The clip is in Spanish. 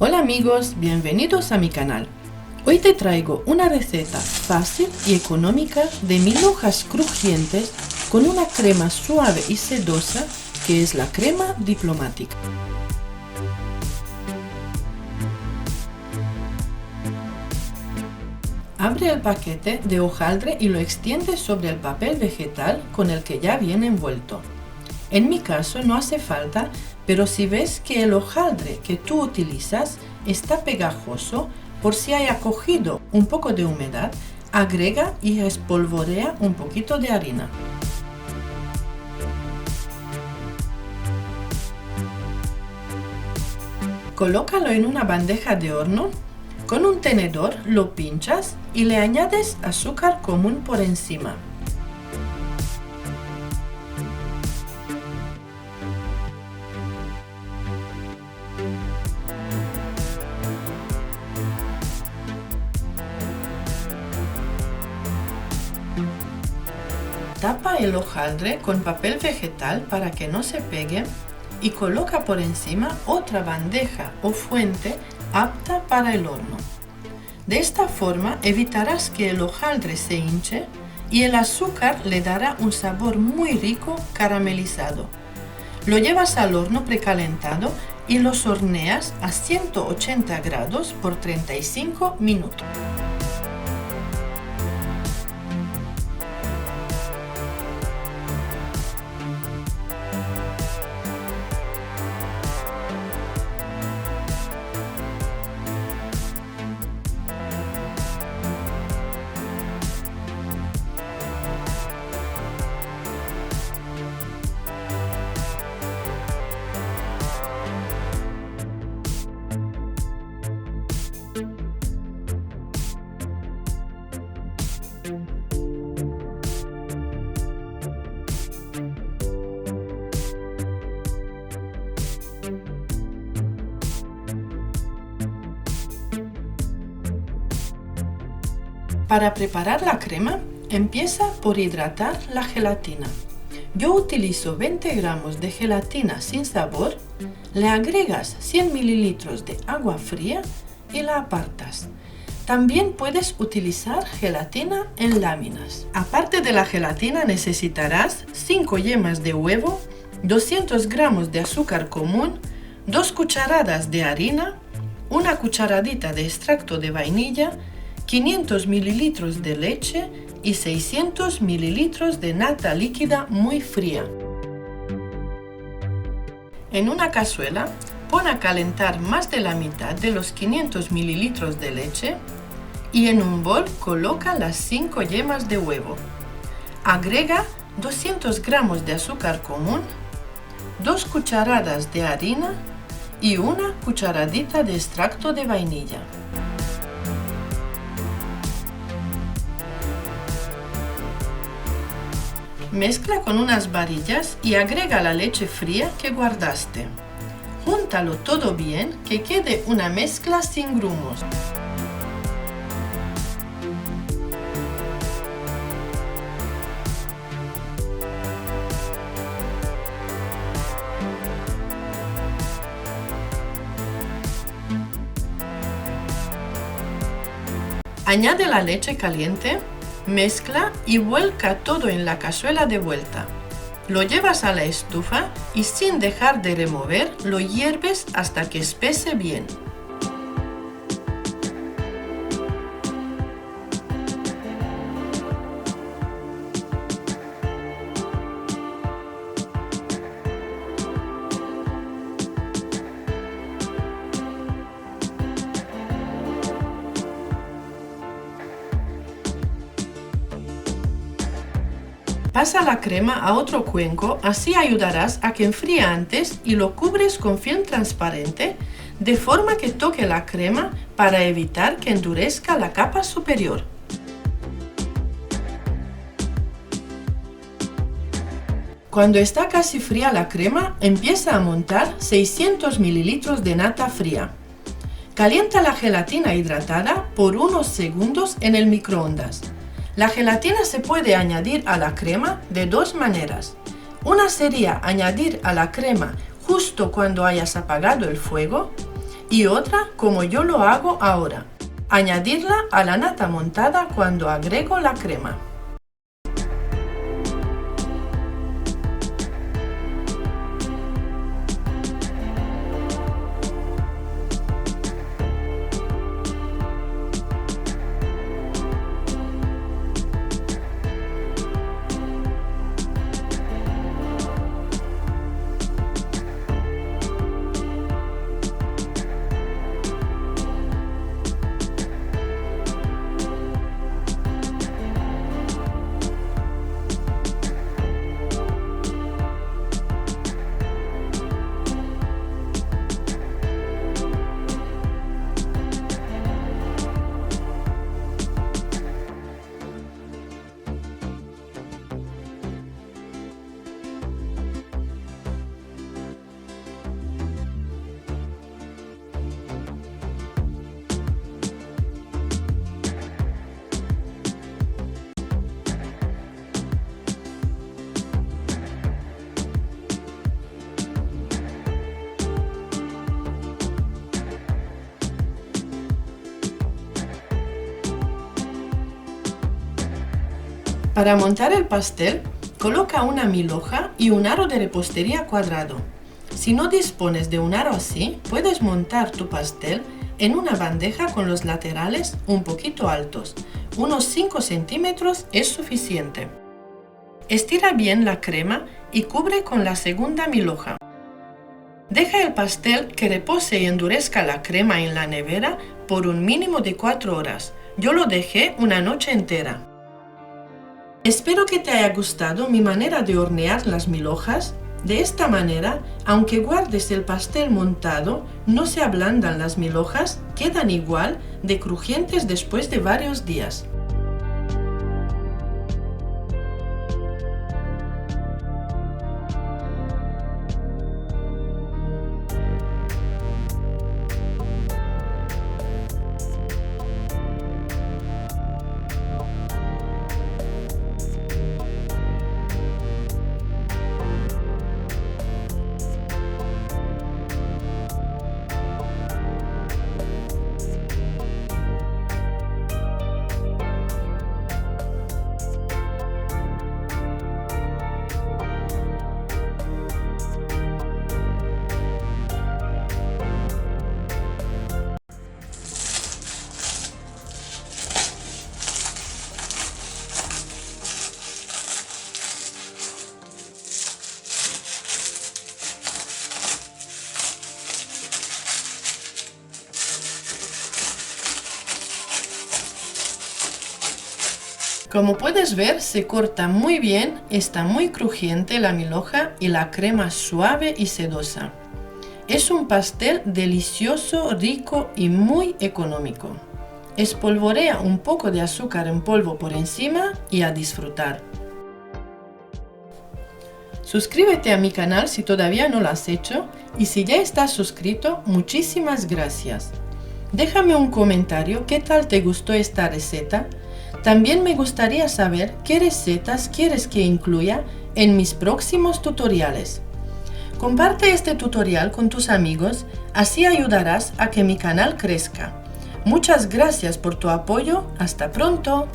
Hola amigos, bienvenidos a mi canal. Hoy te traigo una receta fácil y económica de mil hojas crujientes con una crema suave y sedosa que es la crema diplomática. Abre el paquete de hojaldre y lo extiende sobre el papel vegetal con el que ya viene envuelto. En mi caso no hace falta, pero si ves que el hojaldre que tú utilizas está pegajoso, por si haya cogido un poco de humedad, agrega y espolvorea un poquito de harina. Colócalo en una bandeja de horno. Con un tenedor lo pinchas y le añades azúcar común por encima. Tapa el hojaldre con papel vegetal para que no se pegue y coloca por encima otra bandeja o fuente apta para el horno. De esta forma evitarás que el hojaldre se hinche y el azúcar le dará un sabor muy rico caramelizado. Lo llevas al horno precalentado y los horneas a 180 grados por 35 minutos. Para preparar la crema, empieza por hidratar la gelatina. Yo utilizo 20 gramos de gelatina sin sabor, le agregas 100 mililitros de agua fría y la apartas. También puedes utilizar gelatina en láminas. Aparte de la gelatina necesitarás 5 yemas de huevo, 200 gramos de azúcar común, 2 cucharadas de harina, una cucharadita de extracto de vainilla, 500 mililitros de leche y 600 mililitros de nata líquida muy fría. En una cazuela, pon a calentar más de la mitad de los 500 mililitros de leche y en un bol coloca las 5 yemas de huevo. Agrega 200 gramos de azúcar común, 2 cucharadas de harina y una cucharadita de extracto de vainilla. Mezcla con unas varillas y agrega la leche fría que guardaste. Júntalo todo bien, que quede una mezcla sin grumos. Añade la leche caliente. Mezcla y vuelca todo en la cazuela de vuelta. Lo llevas a la estufa y sin dejar de remover lo hierves hasta que espese bien. Pasa la crema a otro cuenco, así ayudarás a que enfríe antes y lo cubres con film transparente de forma que toque la crema para evitar que endurezca la capa superior. Cuando está casi fría la crema, empieza a montar 600 mililitros de nata fría. Calienta la gelatina hidratada por unos segundos en el microondas. La gelatina se puede añadir a la crema de dos maneras. Una sería añadir a la crema justo cuando hayas apagado el fuego y otra como yo lo hago ahora. Añadirla a la nata montada cuando agrego la crema. Para montar el pastel, coloca una milhoja y un aro de repostería cuadrado. Si no dispones de un aro así, puedes montar tu pastel en una bandeja con los laterales un poquito altos. Unos 5 centímetros es suficiente. Estira bien la crema y cubre con la segunda milhoja. Deja el pastel que repose y endurezca la crema en la nevera por un mínimo de 4 horas. Yo lo dejé una noche entera. Espero que te haya gustado mi manera de hornear las milhojas. De esta manera, aunque guardes el pastel montado, no se ablandan las milhojas, quedan igual de crujientes después de varios días. Como puedes ver, se corta muy bien, está muy crujiente la milhoja y la crema suave y sedosa. Es un pastel delicioso, rico y muy económico. Espolvorea un poco de azúcar en polvo por encima y a disfrutar. Suscríbete a mi canal si todavía no lo has hecho y si ya estás suscrito, muchísimas gracias. Déjame un comentario qué tal te gustó esta receta. También me gustaría saber qué recetas quieres que incluya en mis próximos tutoriales. Comparte este tutorial con tus amigos, así ayudarás a que mi canal crezca. Muchas gracias por tu apoyo, hasta pronto.